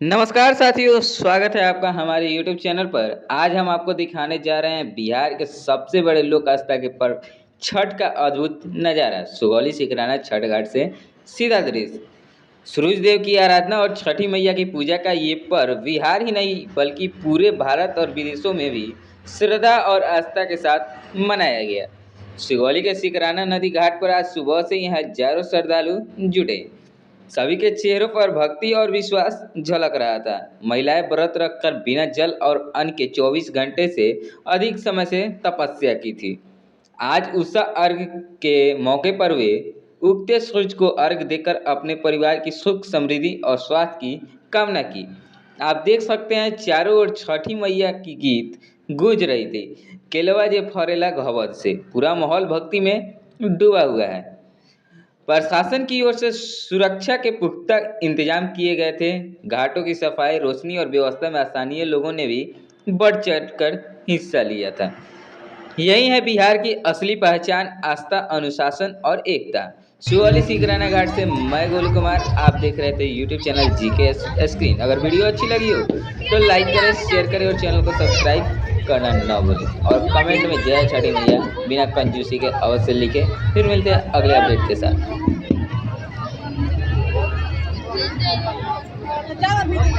नमस्कार साथियों, स्वागत है आपका हमारे YouTube चैनल पर। आज हम आपको दिखाने जा रहे हैं बिहार के सबसे बड़े लोक आस्था के पर्व छठ का अद्भुत नज़ारा। सुगौली सिकराना छठ घाट से सीधा दृश्य। सूरज देव की आराधना और छठी मैया की पूजा का ये पर्व बिहार ही नहीं बल्कि पूरे भारत और विदेशों में भी श्रद्धा और आस्था के साथ मनाया गया। सुगौली के सिकराना नदी घाट पर आज सुबह से ही हजारों श्रद्धालु जुटे। सभी के चेहरों पर भक्ति और विश्वास झलक रहा था। महिलाएं व्रत रखकर बिना जल और अन्न के 24 घंटे से अधिक समय से तपस्या की थी। आज उषा अर्घ के मौके पर वे उगते सूरज को अर्घ देकर अपने परिवार की सुख समृद्धि और स्वास्थ्य की कामना की। आप देख सकते हैं चारों ओर छठी मैया की गीत गूंज रही थी। केलवा जे फरेला घवद से पूरा माहौल भक्ति में डूबा हुआ है। प्रशासन की ओर से सुरक्षा के पुख्ता इंतजाम किए गए थे। घाटों की सफाई, रोशनी और व्यवस्था में स्थानीय लोगों ने भी बढ़ चढ़कर हिस्सा लिया था। यही है बिहार की असली पहचान, आस्था, अनुशासन और एकता। सुगौली सिकराना घाट से मैं गोलू कुमार, आप देख रहे थे यूट्यूब चैनल जीके स्क्रीन। अगर वीडियो अच्छी लगी हो तो लाइक करें, शेयर करें और चैनल को सब्सक्राइब करना न भूलें। और कमेंट में जय छठी मैया बिना कंजूसी के अवश्य लिखें। फिर मिलते हैं अगले अपडेट के साथ। Jangan bikin